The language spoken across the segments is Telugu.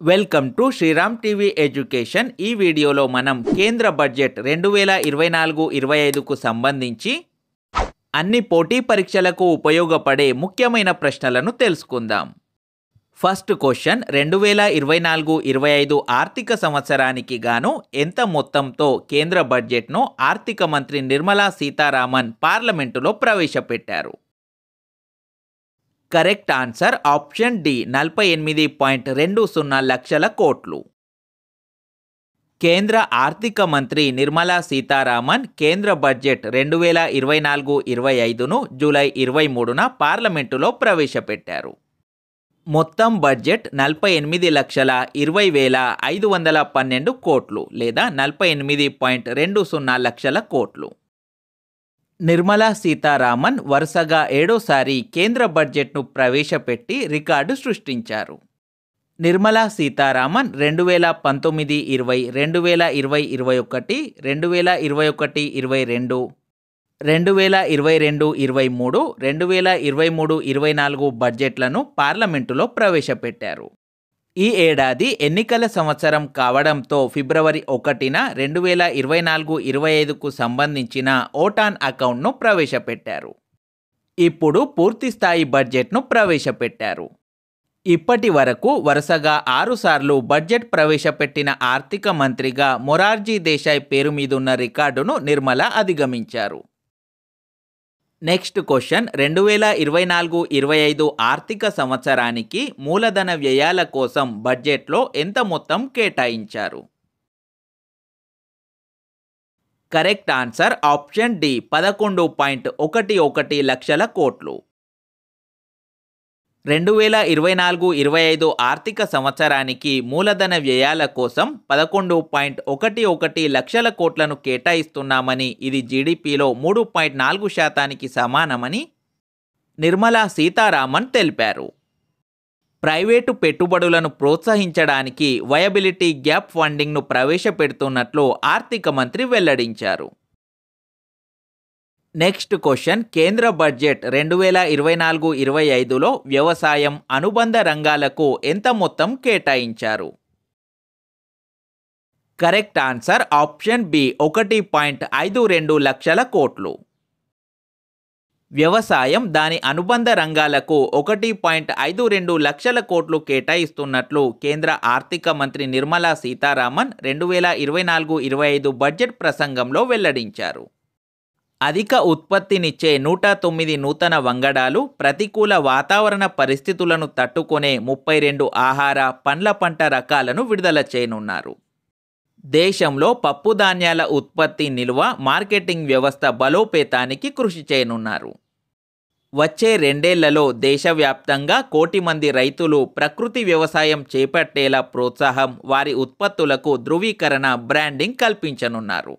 Welcome to Sriram TV education. ఈ వీడియోలో మనం కేంద్ర బడ్జెట్ 2024-25కు సంబంధించి అన్ని పోటీ పరీక్షలకు ఉపయోగపడే ముఖ్యమైన ప్రశ్నలను తెలుసుకుందాం. ఫస్ట్ క్వశ్చన్, 2024-25 ఆర్థిక సంవత్సరానికి గాను ఎంత మొత్తంతో కేంద్ర బడ్జెట్ను ఆర్థిక మంత్రి నిర్మలా సీతారామన్ పార్లమెంటులో ప్రవేశపెట్టారు? కరెక్ట్ ఆన్సర్ ఆప్షన్ డి, 48.20 లక్షల కోట్లు. కేంద్ర ఆర్థిక మంత్రి నిర్మలా సీతారామన్ కేంద్ర బడ్జెట్ 2024-25ను జూలై 23న పార్లమెంటులో ప్రవేశపెట్టారు. మొత్తం బడ్జెట్ 48,20,512 కోట్లు లేదా 48.20 లక్షల కోట్లు. నిర్మలా సీతారామన్ వరుసగా 7వసారి కేంద్ర బడ్జెట్ను ప్రవేశపెట్టి రికార్డు సృష్టించారు. నిర్మలా సీతారామన్ 2019-20, 2020-21, 2021-22, 2022-23, 2023-24 బడ్జెట్లను పార్లమెంటులో ప్రవేశపెట్టారు. ఈ ఏడాది ఎన్నికల సంవత్సరం కావడంతో ఫిబ్రవరి 1న 2024-25కు సంబంధించిన ఓటాన్ అకౌంట్ను ప్రవేశపెట్టారు. ఇప్పుడు పూర్తిస్థాయి బడ్జెట్ను ప్రవేశపెట్టారు. ఇప్పటి వరకు వరుసగా 6 సార్లు బడ్జెట్ ప్రవేశపెట్టిన ఆర్థిక మంత్రిగా మొరార్జీ దేశాయ్ పేరు మీదున్న రికార్డును నిర్మల అధిగమించారు. నెక్స్ట్ క్వశ్చన్, 2024-25 ఆర్థిక సంవత్సరానికి మూలధన వ్యయాల కోసం బడ్జెట్లో ఎంత మొత్తం కేటాయించారు? కరెక్ట్ ఆన్సర్ ఆప్షన్ డి, 11.11 లక్షల కోట్లు. 2024-25 ఆర్థిక సంవత్సరానికి మూలధన వ్యయాల కోసం 11.11 లక్షల కోట్లను కేటాయిస్తున్నామని, ఇది జీడీపీలో 3.4% సమానమని నిర్మలా సీతారామన్ తెలిపారు. ప్రైవేటు పెట్టుబడులను ప్రోత్సహించడానికి వయబిలిటీ గ్యాప్ ఫండింగ్ను ప్రవేశపెడుతున్నట్లు ఆర్థిక మంత్రి వెల్లడించారు. నెక్స్ట్ క్వశ్చన్, కేంద్ర బడ్జెట్ 2024-25లో వ్యవసాయం, అనుబంధ రంగాలకు ఎంత మొత్తం కేటాయించారు? కరెక్ట్ ఆన్సర్ ఆప్షన్ బి, 1.52 లక్షల కోట్లు. వ్యవసాయం, దాని అనుబంధ రంగాలకు 1.52 లక్షల కోట్లు కేటాయిస్తున్నట్లు కేంద్ర ఆర్థిక మంత్రి నిర్మలా సీతారామన్ 2024-25 బడ్జెట్ ప్రసంగంలో వెల్లడించారు. అధిక ఉత్పత్తినిచ్చే 109 నూతన వంగడాలు, ప్రతికూల వాతావరణ పరిస్థితులను తట్టుకునే 32 ఆహార, పండ్ల పంట రకాలను విడుదల చేయనున్నారు. దేశంలో పప్పు ధాన్యాల ఉత్పత్తి, నిల్వ, మార్కెటింగ్ వ్యవస్థ బలోపేతానికి కృషి చేయనున్నారు. వచ్చే 2 ఏళ్లలో దేశవ్యాప్తంగా 1 కోటి మంది రైతులు ప్రకృతి వ్యవసాయం చేపట్టేలా ప్రోత్సాహం, వారి ఉత్పత్తులకు ధృవీకరణ, బ్రాండింగ్ కల్పించనున్నారు.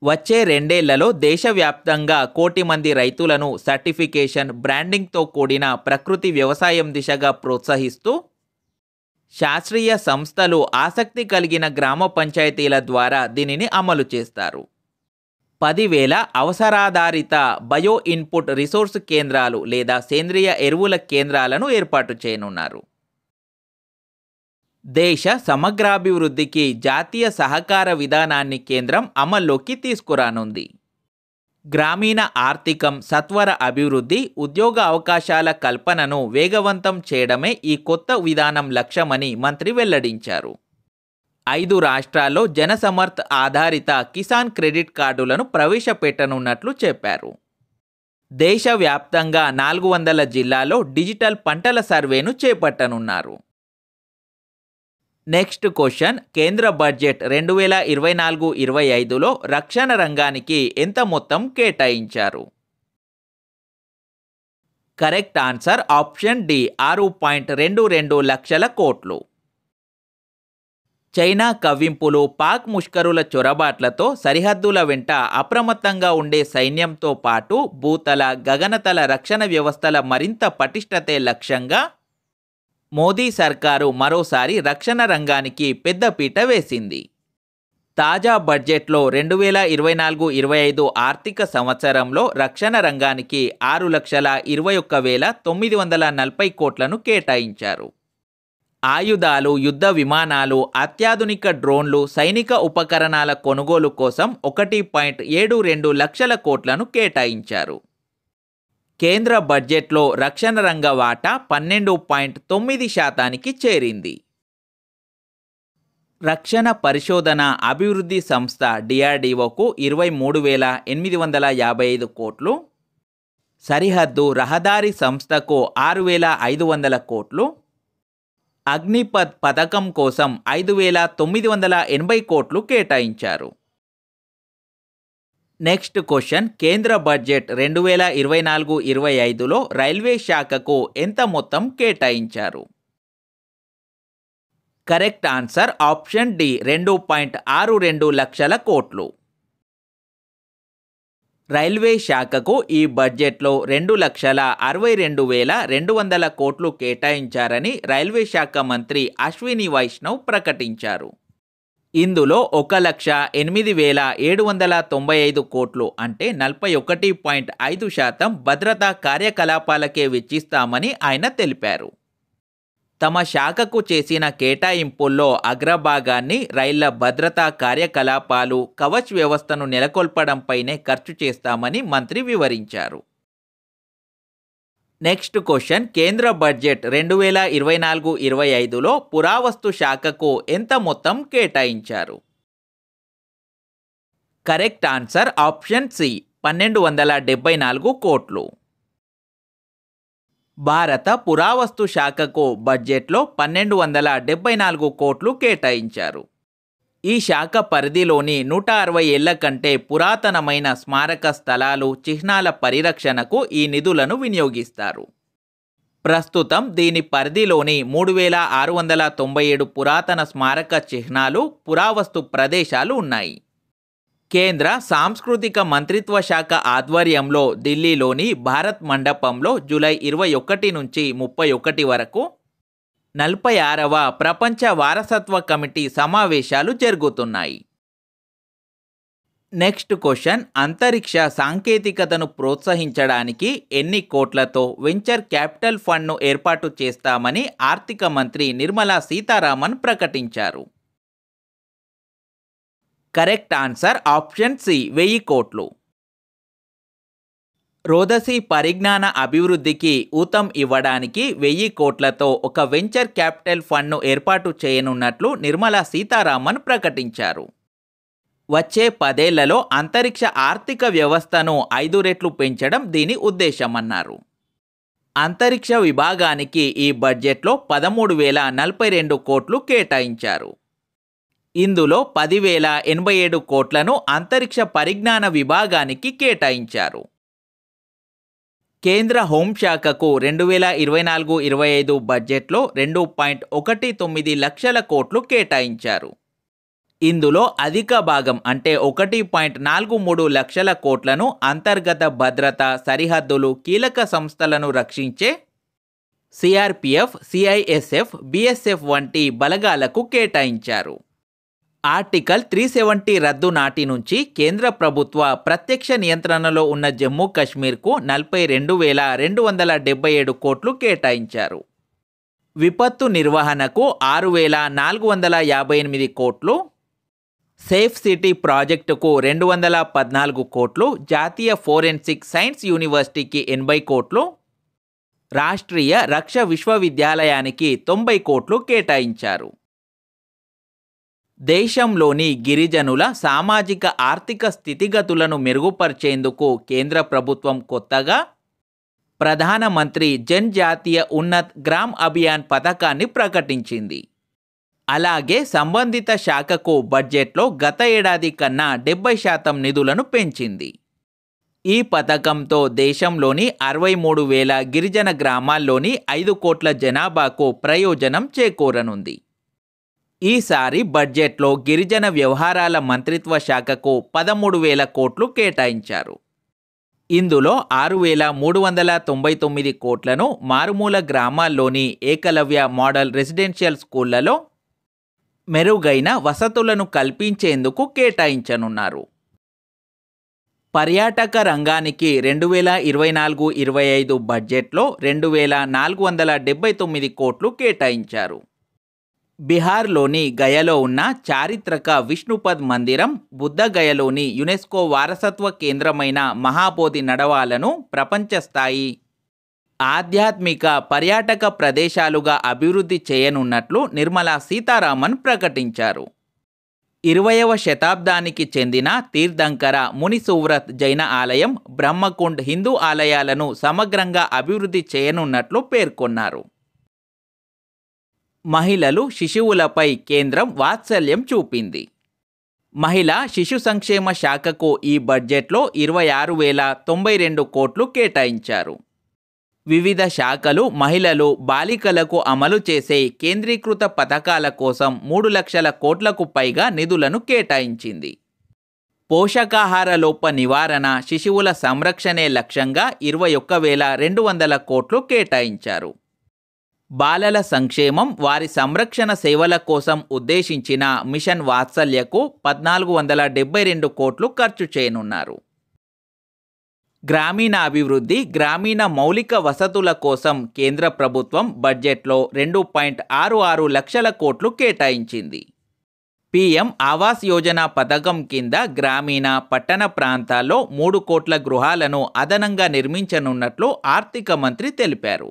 వచ్చే 2 ఏళ్లలో దేశవ్యాప్తంగా 1 కోటి మంది రైతులను సర్టిఫికేషన్, బ్రాండింగ్తో కూడిన ప్రకృతి వ్యవసాయం దిశగా ప్రోత్సహిస్తూ శాస్త్రీయ సంస్థలు, ఆసక్తి కలిగిన గ్రామ పంచాయతీల ద్వారా దీనిని అమలు చేస్తారు. 10,000 అవసరాధారిత బయో ఇన్పుట్ రిసోర్స్ కేంద్రాలు లేదా సేంద్రియ ఎరువుల కేంద్రాలను ఏర్పాటు చేయనున్నారు. దేశ సమగ్రాభివృద్ధికి జాతీయ సహకార విధానాన్ని కేంద్రం అమల్లోకి తీసుకురానుంది. గ్రామీణ ఆర్థికం, సత్వర అభివృద్ధి, ఉద్యోగ అవకాశాల కల్పనను వేగవంతం చేయడమే ఈ కొత్త విధానం లక్ష్యమని మంత్రి వెల్లడించారు. 5 రాష్ట్రాల్లో జనసమర్థ్ ఆధారిత కిసాన్ క్రెడిట్ కార్డులను ప్రవేశపెట్టనున్నట్లు చెప్పారు. దేశవ్యాప్తంగా 400 జిల్లాల్లో డిజిటల్ పంటల సర్వేను చేపట్టనున్నారు. నెక్స్ట్ క్వశ్చన్, కేంద్ర బడ్జెట్ 2024-25లో రక్షణ రంగానికి ఎంత మొత్తం కేటాయించారు? కరెక్ట్ ఆన్సర్ ఆప్షన్ డి, 6.22 లక్షల కోట్లు. చైనా కవ్వింపులు, పాక్ ముష్కరుల చొరబాట్లతో సరిహద్దుల వెంట అప్రమత్తంగా ఉండే సైన్యంతో పాటు భూతల, గగనతల రక్షణ వ్యవస్థల మరింత పటిష్టతే లక్ష్యంగా మోదీ సర్కారు మరోసారి రక్షణ రంగానికి పెద్దపీట వేసింది. తాజా బడ్జెట్లో 2024-25 ఆర్థిక సంవత్సరంలో రక్షణ రంగానికి 6,21,940 కోట్లను కేటాయించారు. ఆయుధాలు, యుద్ధ విమానాలు, అత్యాధునిక డ్రోన్లు, సైనిక ఉపకరణాల కొనుగోలు కోసం 1.72 లక్షల కోట్లను కేటాయించారు. కేంద్ర బడ్జెట్లో రక్షణ రంగ వాటా 12.9% చేరింది. రక్షణ పరిశోధన అభివృద్ధి సంస్థ డిఆర్డీఓకు 23,855 కోట్లు, సరిహద్దు రహదారి సంస్థకు 6,500 కోట్లు, అగ్నిపథ్ పథకం కోసం 5,980 కోట్లు కేటాయించారు. నెక్స్ట్ క్వశ్చన్, కేంద్ర బడ్జెట్ 2024-25లో రైల్వే శాఖకు ఎంత మొత్తం కేటాయించారు? కరెక్ట్ ఆన్సర్ ఆప్షన్ డి 2.62 లక్షల కోట్లు. రైల్వే శాఖకు ఈ బడ్జెట్లో 2,62,200 కోట్లు కేటాయించారని రైల్వే శాఖ మంత్రి అశ్విని వైష్ణవ్ ప్రకటించారు. ఇందులో 1,08,795 కోట్లు అంటే 41.5% భద్రతా కార్యకలాపాలకే వెచ్చిస్తామని ఆయన తెలిపారు. తమ శాఖకు చేసిన కేటాయింపుల్లో అగ్రభాగాన్ని రైళ్ల భద్రతా కార్యకలాపాలు, కవచ్ వ్యవస్థను నెలకొల్పడంపైనే ఖర్చు చేస్తామని మంత్రి వివరించారు. నెక్స్ట్ క్వశ్చన్, కేంద్ర బడ్జెట్ 2024-25లో పురావస్తు శాఖకు ఎంత మొత్తం కేటాయించారు? కరెక్ట్ ఆన్సర్ ఆప్షన్ సి 1,274 కోట్లు. భారత పురావస్తు శాఖకు బడ్జెట్లో 1,274 కోట్లు కేటాయించారు. ఈ శాఖ పరిధిలోని 160 ఏళ్ల కంటే పురాతనమైన స్మారక స్థలాలు, చిహ్నాల పరిరక్షణకు ఈ నిధులను వినియోగిస్తారు. ప్రస్తుతం దీని పరిధిలోని 3,697 పురాతన స్మారక చిహ్నాలు, పురావస్తు ప్రదేశాలు ఉన్నాయి. కేంద్ర సాంస్కృతిక మంత్రిత్వ శాఖ ఆధ్వర్యంలో ఢిల్లీలోని భారత్ మండపంలో జూలై 21 నుంచి 31 వరకు 46వ ప్రపంచ వారసత్వ కమిటీ సమావేశాలు జరుగుతున్నాయి. నెక్స్ట్ క్వశ్చన్, అంతరిక్ష సాంకేతికతను ప్రోత్సహించడానికి ఎన్ని కోట్లతో వెంచర్ క్యాపిటల్ ఫండ్ను ఏర్పాటు చేస్తామని ఆర్థిక మంత్రి నిర్మలా సీతారామన్ ప్రకటించారు? కరెక్ట్ ఆన్సర్ ఆప్షన్ సి 1000 కోట్లు. రోదసీ పరిజ్ఞాన అభివృద్ధికి ఊతం ఇవ్వడానికి 1000 కోట్లతో ఒక వెంచర్ క్యాపిటల్ ఫండ్ను ఏర్పాటు చేయనున్నట్లు నిర్మలా సీతారామన్ ప్రకటించారు. వచ్చే 10 ఏళ్లలో అంతరిక్ష ఆర్థిక వ్యవస్థను 5 రెట్లు పెంచడం దీని ఉద్దేశమన్నారు. అంతరిక్ష విభాగానికి ఈ బడ్జెట్లో 13,042 కోట్లు కేటాయించారు. ఇందులో 10,087 కోట్లను అంతరిక్ష పరిజ్ఞాన విభాగానికి కేటాయించారు. కేంద్ర హోంశాఖకు 2024-25 బడ్జెట్లో 2.19 లక్షల కోట్లు కేటాయించారు. ఇందులో అధిక భాగం అంటే 1.43 లక్షల కోట్లను అంతర్గత భద్రత, సరిహద్దులు, కీలక సంస్థలను రక్షించే సిఆర్పిఎఫ్, సిఐఎస్ఎఫ్, బిఎస్ఎఫ్ వంటి బలగాలకు కేటాయించారు. ఆర్టికల్ 370 రద్దు నాటి నుంచి కేంద్ర ప్రభుత్వ ప్రత్యక్ష నియంత్రణలో ఉన్న జమ్మూ కాశ్మీర్కు 42,277 కోట్లు కేటాయించారు. విపత్తు నిర్వహణకు 6,458 కోట్లు, సేఫ్ సిటీ ప్రాజెక్టుకు 214 కోట్లు, జాతీయ ఫోరెన్సిక్ సైన్స్ యూనివర్సిటీకి 80 కోట్లు, రాష్ట్రీయ రక్ష విశ్వవిద్యాలయానికి 90 కోట్లు కేటాయించారు. దేశంలోని గిరిజనుల సామాజిక ఆర్థిక స్థితిగతులను మెరుగుపరిచేందుకు కేంద్ర ప్రభుత్వం కొత్తగా ప్రధానమంత్రి జన్ జాతీయ ఉన్నత్ గ్రామ్ అభియాన్ పథకాన్ని ప్రకటించింది. అలాగే సంబంధిత శాఖకు బడ్జెట్లో గత ఏడాది కన్నా 70% నిధులను పెంచింది. ఈ పథకంతో దేశంలోని 63,000 గిరిజన గ్రామాల్లోని 5 కోట్ల జనాభాకు ప్రయోజనం చేకూరనుంది. ఈసారి బడ్జెట్లో గిరిజన వ్యవహారాల మంత్రిత్వ శాఖకు 13,000 కోట్లు కేటాయించారు. ఇందులో 6,399 కోట్లను మారుమూల గ్రామాల్లోని ఏకలవ్య మోడల్ రెసిడెన్షియల్ స్కూళ్లలో మెరుగైన వసతులను కల్పించేందుకు కేటాయించనున్నారు. పర్యాటక రంగానికి 2024-25 బడ్జెట్లో 2,479 కోట్లు కేటాయించారు. బీహార్లోని గయలో ఉన్న చారిత్రక విష్ణుపద్ మందిరం, బుద్ధగయలోని యునెస్కో వారసత్వ కేంద్రమైన మహాబోధి నడవాలను ప్రపంచ స్థాయి ఆధ్యాత్మిక పర్యాటక ప్రదేశాలుగా అభివృద్ధి చేయనున్నట్లు నిర్మలా సీతారామన్ ప్రకటించారు. 20వ శతాబ్దానికి చెందిన తీర్థంకర ముని సువ్రత్ జైన ఆలయం, బ్రహ్మకుండ్ హిందూ ఆలయాలను సమగ్రంగా అభివృద్ధి చేయనున్నట్లు పేర్కొన్నారు. మహిళలు, శిశువులపై కేంద్రం వాత్సల్యం చూపింది. మహిళా శిశు సంక్షేమ శాఖకు ఈ బడ్జెట్లో 26,092 కోట్లు కేటాయించారు. వివిధ శాఖలు మహిళలు, బాలికలకు అమలు చేసే కేంద్రీకృత పథకాల కోసం 3 లక్షల కోట్లకు పైగా నిధులను కేటాయించింది. పోషకాహార లోప నివారణ, శిశువుల సంరక్షణే లక్ష్యంగా 21,200 కోట్లు కేటాయించారు. బాలల సంక్షేమం, వారి సంరక్షణ సేవల కోసం ఉద్దేశించిన మిషన్ వాత్సల్యకు 1,472 కోట్లు ఖర్చు చేయనున్నారు. గ్రామీణాభివృద్ధి, గ్రామీణ మౌలిక వసతుల కోసం కేంద్ర ప్రభుత్వం బడ్జెట్లో 2.66 లక్షల కోట్లు కేటాయించింది. పీఎం ఆవాస్ యోజన పథకం కింద గ్రామీణ, పట్టణ ప్రాంతాల్లో 3 కోట్ల గృహాలను అదనంగా నిర్మించనున్నట్లు ఆర్థిక మంత్రి తెలిపారు.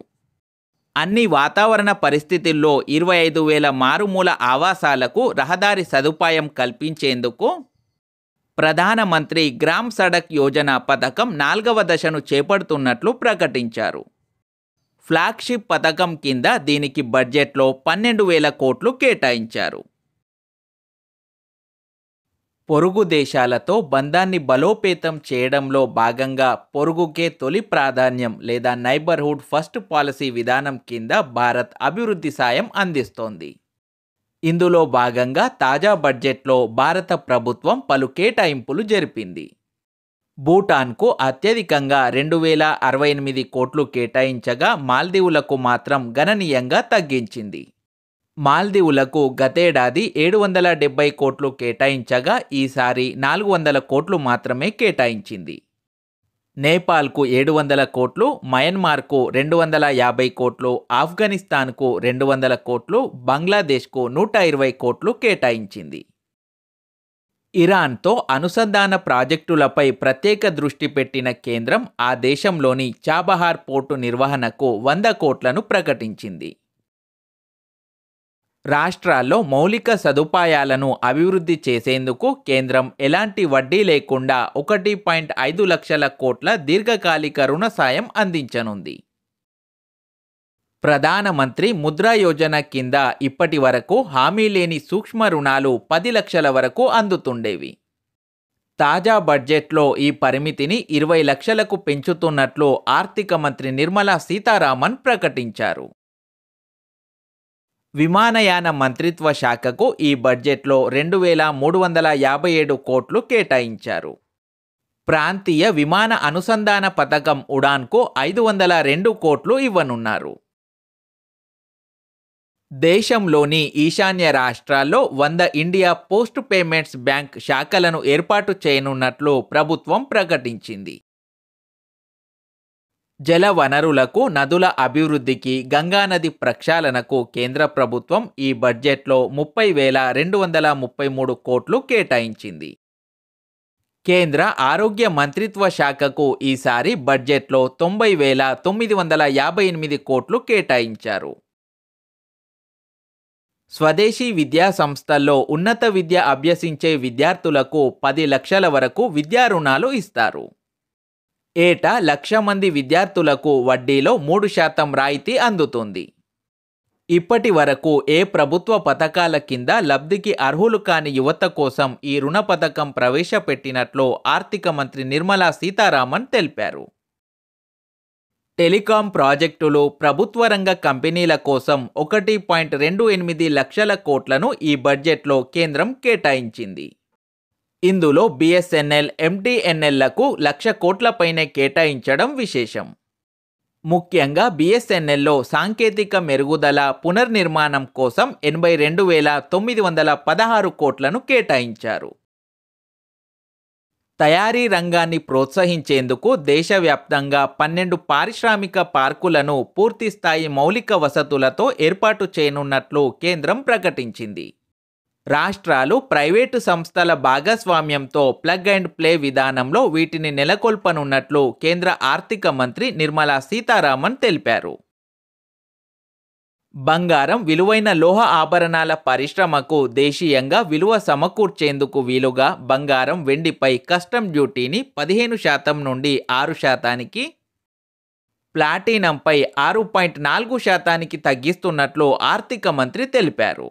అన్ని వాతావరణ పరిస్థితుల్లో 25,000 మారుమూల ఆవాసాలకు రహదారి సదుపాయం కల్పించేందుకు ప్రధానమంత్రి గ్రామ్ సడక్ యోజన పథకం 4వ దశను చేపడుతున్నట్లు ప్రకటించారు. ఫ్లాగ్షిప్ పథకం కింద దీనికి బడ్జెట్లో 12,000 కోట్లు కేటాయించారు. పొరుగు దేశాలతో బంధాన్ని బలోపేతం చేయడంలో భాగంగా పొరుగుకే తొలి ప్రాధాన్యం లేదా నైబర్హుడ్ ఫస్ట్ పాలసీ విధానం కింద భారత్ అభివృద్ధి సాయం అందిస్తోంది. ఇందులో భాగంగా తాజా బడ్జెట్లో భారత ప్రభుత్వం పలు కేటాయింపులు జరిపింది. భూటాన్కు అత్యధికంగా 2,068 కోట్లు కేటాయించగా మాల్దీవులకు మాత్రం గణనీయంగా తగ్గించింది. మాల్దీవులకు గతేడాది 770 కోట్లు కేటాయించగా ఈసారి 400 కోట్లు మాత్రమే కేటాయించింది. నేపాల్కు 700 కోట్లు, మయన్మార్కు 250 కోట్లు, ఆఫ్ఘనిస్తాన్కు 200 కోట్లు, బంగ్లాదేశ్కు 120 కోట్లు కేటాయించింది. ఇరాన్తో అనుసంధాన ప్రాజెక్టులపై ప్రత్యేక దృష్టి పెట్టిన కేంద్రం ఆ దేశంలోని చాబహార్ పోర్టు నిర్వహణకు 100 కోట్లను ప్రకటించింది. రాష్ట్రాల్లో మౌలిక సదుపాయాలను అభివృద్ధి చేసేందుకు కేంద్రం ఎలాంటి వడ్డీ లేకుండా 1.5 లక్షల కోట్ల దీర్ఘకాలిక రుణ సాయం అందించనుంది. ప్రధానమంత్రి ముద్రా యోజన కింద ఇప్పటి వరకు హామీ లేని సూక్ష్మ రుణాలు 10 లక్షల వరకు అందుతుండేవి. తాజా బడ్జెట్లో ఈ పరిమితిని 20 లక్షలకు పెంచుతున్నట్లు ఆర్థిక మంత్రి నిర్మలా సీతారామన్ ప్రకటించారు. విమానయాన మంత్రిత్వ శాఖకు ఈ బడ్జెట్లో 2,357 కోట్లు కేటాయించారు. ప్రాంతీయ విమాన అనుసంధాన పథకం ఉడాన్కు 502 కోట్లు ఇవ్వనున్నారు. దేశంలోని ఈశాన్య రాష్ట్రాల్లో 100 ఇండియా పోస్ట్ పేమెంట్స్ బ్యాంక్ శాఖలను ఏర్పాటు చేయనున్నట్లు ప్రభుత్వం ప్రకటించింది. జల వనరులకు, నదుల అభివృద్ధికి, గంగానది ప్రక్షాళనకు కేంద్ర ప్రభుత్వం ఈ బడ్జెట్లో 30,233 కోట్లు కేటాయించింది. కేంద్ర ఆరోగ్య మంత్రిత్వ శాఖకు ఈసారి బడ్జెట్లో 90,958 కోట్లు కేటాయించారు. స్వదేశీ విద్యా సంస్థల్లో ఉన్నత విద్య అభ్యసించే విద్యార్థులకు 10 లక్షల వరకు విద్యా రుణాలు ఇస్తారు. ఏటా 1,00,000 మంది విద్యార్థులకు వడ్డీలో 3% రాయితీ అందుతుంది. ఇప్పటి వరకు ఏ ప్రభుత్వ పథకాల కింద లబ్ధికి అర్హులు కాని యువత కోసం ఈ రుణ పథకం ప్రవేశపెట్టినట్లు ఆర్థిక మంత్రి నిర్మలా సీతారామన్ తెలిపారు. టెలికాం ప్రాజెక్టులు, ప్రభుత్వ రంగ కంపెనీల కోసం 1.28 లక్షల కోట్లను ఈ బడ్జెట్లో కేంద్రం కేటాయించింది. ఇందులో BSNL, MTNLలకు 1,00,000 కోట్ల పైనే కేటాయించడం విశేషం. ముఖ్యంగా BSNLలో సాంకేతిక మెరుగుదల, పునర్నిర్మాణం కోసం 82,916 కోట్లను కేటాయించారు. తయారీ రంగాన్ని ప్రోత్సహించేందుకు దేశవ్యాప్తంగా 12 పారిశ్రామిక పార్కులను పూర్తిస్థాయి మౌలిక వసతులతో ఏర్పాటు చేయనున్నట్లు కేంద్రం ప్రకటించింది. రాష్ట్రాలు, ప్రైవేటు సంస్థల భాగస్వామ్యంతో ప్లగ్ అండ్ ప్లే విధానంలో వీటిని నెలకొల్పనున్నట్లు కేంద్ర ఆర్థిక మంత్రి నిర్మలా సీతారామన్ తెలిపారు. బంగారం, విలువైన లోహ ఆభరణాల పరిశ్రమకు దేశీయంగా విలువ సమకూర్చేందుకు వీలుగా బంగారం, వెండిపై కస్టమ్ డ్యూటీని 15% నుండి 6%కి, ప్లాటినంపై 6.4%కి తగ్గిస్తున్నట్లు ఆర్థిక మంత్రి తెలిపారు.